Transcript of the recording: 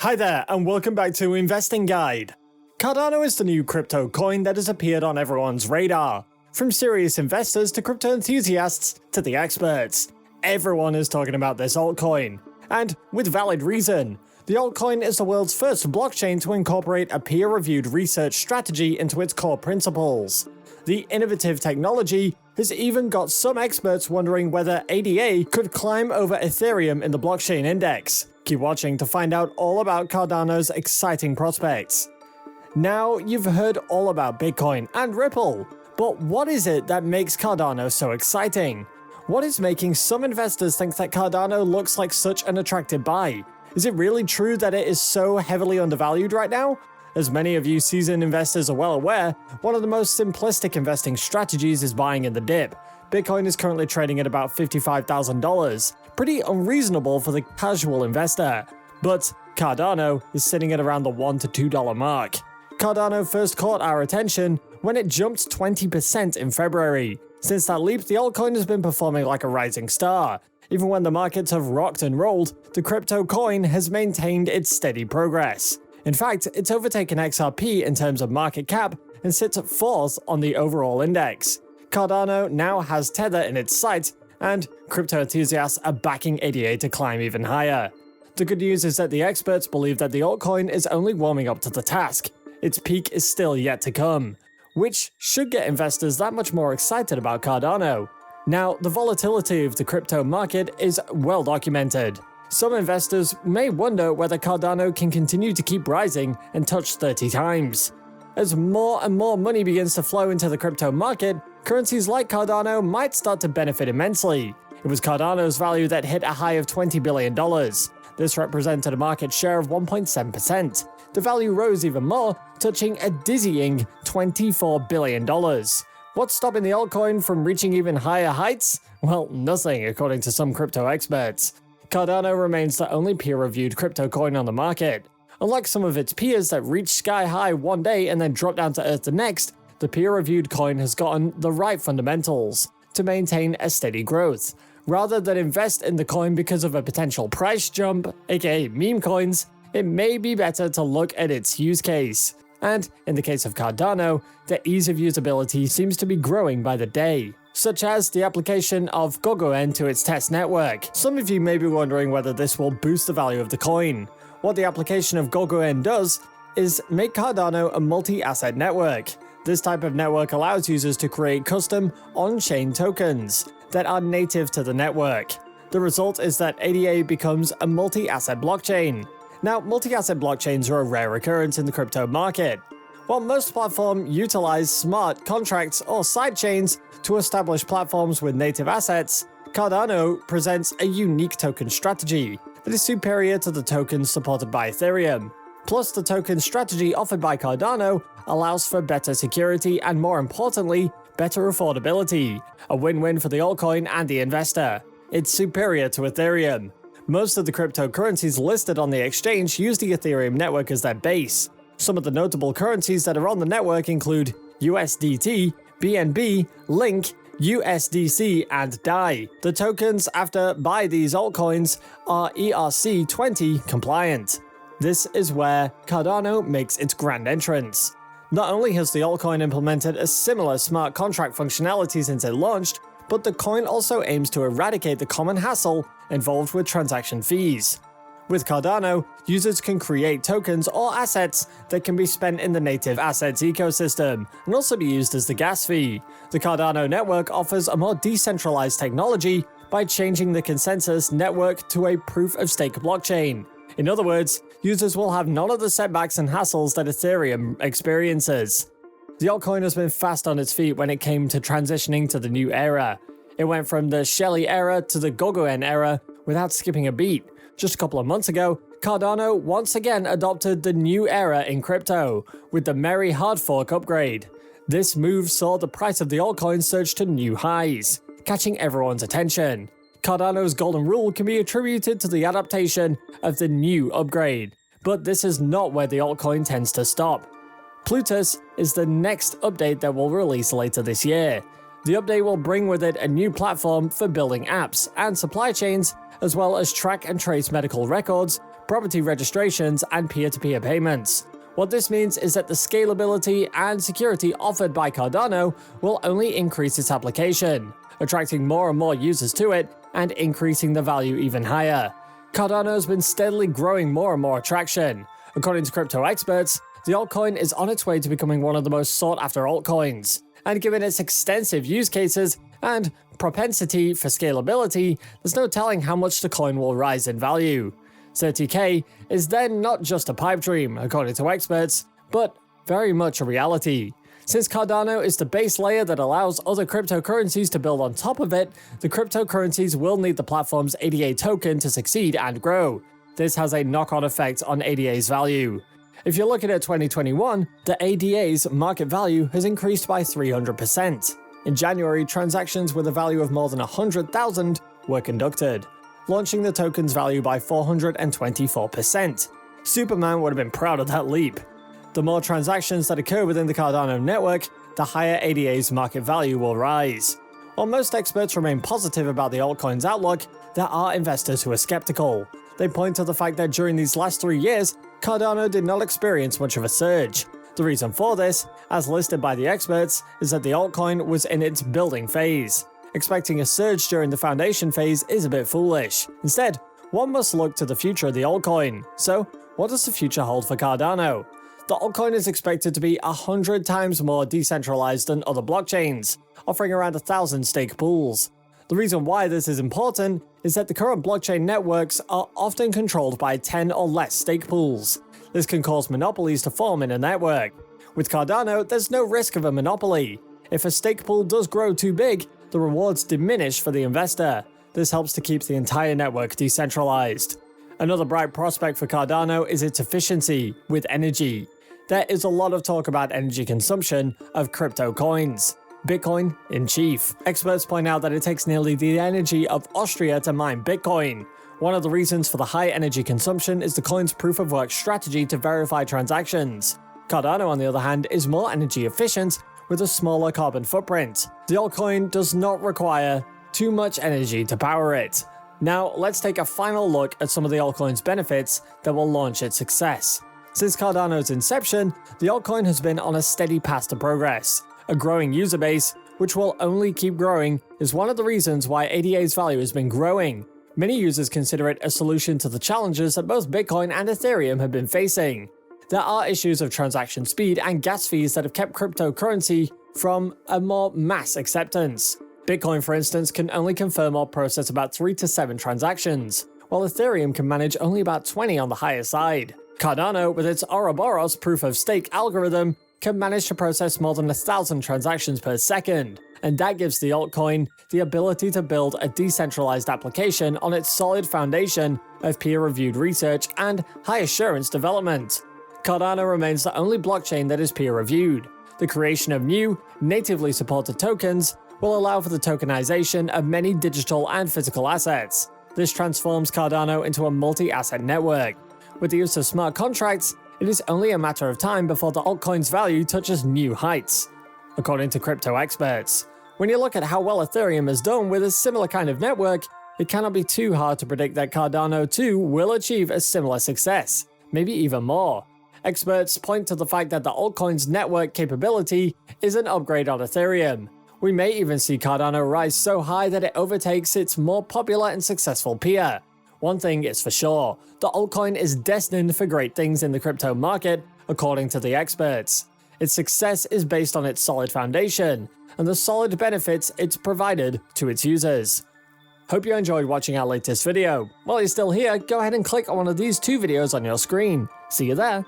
Hi there, and welcome back to Investing Guide. Cardano is the new crypto coin that has appeared on everyone's radar. From serious investors to crypto enthusiasts to the experts, everyone is talking about this altcoin. And with valid reason. The altcoin is the world's first blockchain to incorporate a peer-reviewed research strategy into its core principles. The innovative technology has even got some experts wondering whether ADA could climb over Ethereum in the blockchain index. Keep watching to find out all about Cardano's exciting prospects. Now, you've heard all about Bitcoin and Ripple, but what is it that makes Cardano so exciting? What is making some investors think that Cardano looks like such an attractive buy? Is it really true that it is so heavily undervalued right now? As many of you seasoned investors are well aware, one of the most simplistic investing strategies is buying in the dip. Bitcoin is currently trading at about $55,000, pretty unreasonable for the casual investor. But Cardano is sitting at around the $1 to $2 mark. Cardano first caught our attention when it jumped 20% in February. Since that leap, the altcoin has been performing like a rising star. Even when the markets have rocked and rolled, the crypto coin has maintained its steady progress. In fact, it's overtaken XRP in terms of market cap and sits at 4th on the overall index. Cardano now has Tether in its sights, and crypto enthusiasts are backing ADA to climb even higher. The good news is that the experts believe that the altcoin is only warming up to the task. Its peak is still yet to come, which should get investors that much more excited about Cardano. Now, the volatility of the crypto market is well documented. Some investors may wonder whether Cardano can continue to keep rising and touch 30 times. As more and more money begins to flow into the crypto market, currencies like Cardano might start to benefit immensely. It was Cardano's value that hit a high of $20 billion. This represented a market share of 1.7%. The value rose even more, touching a dizzying $24 billion. What's stopping the altcoin from reaching even higher heights? Well, nothing, according to some crypto experts. Cardano remains the only peer-reviewed crypto coin on the market. Unlike some of its peers that reach sky high one day and then drop down to earth the next, the peer-reviewed coin has gotten the right fundamentals to maintain a steady growth. Rather than invest in the coin because of a potential price jump, aka meme coins, it may be better to look at its use case. And in the case of Cardano, the ease of usability seems to be growing by the day, such as the application of Gogoen to its test network. Some of you may be wondering whether this will boost the value of the coin. What the application of Gogoen does is make Cardano a multi-asset network. This type of network allows users to create custom on-chain tokens that are native to the network. The result is that ADA becomes a multi-asset blockchain. Now, multi-asset blockchains are a rare occurrence in the crypto market. While most platforms utilize smart contracts or sidechains to establish platforms with native assets, Cardano presents a unique token strategy that is superior to the tokens supported by Ethereum. Plus, the token strategy offered by Cardano allows for better security and, more importantly, better affordability, a win-win for the altcoin and the investor. It's superior to Ethereum. Most of the cryptocurrencies listed on the exchange use the Ethereum network as their base. Some of the notable currencies that are on the network include USDT, BNB, Link, USDC, and DAI. The tokens by these altcoins are ERC20 compliant. This is where Cardano makes its grand entrance. Not only has the altcoin implemented a similar smart contract functionality since it launched, but the coin also aims to eradicate the common hassle involved with transaction fees. With Cardano, users can create tokens or assets that can be spent in the native assets ecosystem and also be used as the gas fee. The Cardano network offers a more decentralized technology by changing the consensus network to a proof-of-stake blockchain. In other words, users will have none of the setbacks and hassles that Ethereum experiences. The altcoin has been fast on its feet when it came to transitioning to the new era. It went from the Shelley era to the Gogoen era without skipping a beat. Just a couple of months ago, Cardano once again adopted the new era in crypto with the Merry Hard Fork upgrade. This move saw the price of the altcoin surge to new highs, catching everyone's attention. Cardano's golden rule can be attributed to the adaptation of the new upgrade, but this is not where the altcoin tends to stop. Plutus is the next update that will release later this year. The update will bring with it a new platform for building apps and supply chains, as well as track and trace medical records, property registrations, and peer-to-peer payments. What this means is that the scalability and security offered by Cardano will only increase its application, attracting more and more users to it and increasing the value even higher. Cardano has been steadily growing more and more attraction. According to crypto experts, the altcoin is on its way to becoming one of the most sought-after altcoins, and given its extensive use cases and propensity for scalability, there's no telling how much the coin will rise in value. 30k is then not just a pipe dream, according to experts, but very much a reality. Since Cardano is the base layer that allows other cryptocurrencies to build on top of it, the cryptocurrencies will need the platform's ADA token to succeed and grow. This has a knock-on effect on ADA's value. If you're looking at 2021, the ADA's market value has increased by 300%. In January, transactions with a value of more than 100,000 were conducted, launching the token's value by 424%. Superman would have been proud of that leap. The more transactions that occur within the Cardano network, the higher ADA's market value will rise. While most experts remain positive about the altcoin's outlook, there are investors who are skeptical. They point to the fact that during these last 3 years, Cardano did not experience much of a surge. The reason for this, as listed by the experts, is that the altcoin was in its building phase. Expecting a surge during the foundation phase is a bit foolish. Instead, one must look to the future of the altcoin. So, what does the future hold for Cardano? The altcoin is expected to be 100 times more decentralized than other blockchains, offering around 1,000 stake pools. The reason why this is important is that the current blockchain networks are often controlled by 10 or less stake pools. This can cause monopolies to form in a network. With Cardano, there's no risk of a monopoly. If a stake pool does grow too big, the rewards diminish for the investor. This helps to keep the entire network decentralized. Another bright prospect for Cardano is its efficiency with energy. There is a lot of talk about energy consumption of crypto coins. Bitcoin in chief. Experts point out that it takes nearly the energy of Austria to mine Bitcoin. One of the reasons for the high energy consumption is the coin's proof-of-work strategy to verify transactions. Cardano, on the other hand, is more energy efficient with a smaller carbon footprint. The altcoin does not require too much energy to power it. Now, let's take a final look at some of the altcoin's benefits that will launch its success. Since Cardano's inception, the altcoin has been on a steady path to progress. A growing user base, which will only keep growing, is one of the reasons why ADA's value has been growing. Many users consider it a solution to the challenges that both Bitcoin and Ethereum have been facing. There are issues of transaction speed and gas fees that have kept cryptocurrency from a more mass acceptance. Bitcoin, for instance, can only confirm or process about 3 to 7 transactions, while Ethereum can manage only about 20 on the higher side. Cardano, with its Ouroboros proof-of-stake algorithm, can manage to process more than 1,000 transactions per second, and that gives the altcoin the ability to build a decentralized application on its solid foundation of peer-reviewed research and high-assurance development. Cardano remains the only blockchain that is peer-reviewed. The creation of new, natively supported tokens will allow for the tokenization of many digital and physical assets. This transforms Cardano into a multi-asset network. With the use of smart contracts, it is only a matter of time before the altcoin's value touches new heights, according to crypto experts. When you look at how well Ethereum has done with a similar kind of network, it cannot be too hard to predict that Cardano too will achieve a similar success, maybe even more. Experts point to the fact that the altcoin's network capability is an upgrade on Ethereum. We may even see Cardano rise so high that it overtakes its more popular and successful peer. One thing is for sure, the altcoin is destined for great things in the crypto market, according to the experts. Its success is based on its solid foundation, and the solid benefits it's provided to its users. Hope you enjoyed watching our latest video. While you're still here, go ahead and click on one of these 2 videos on your screen. See you there!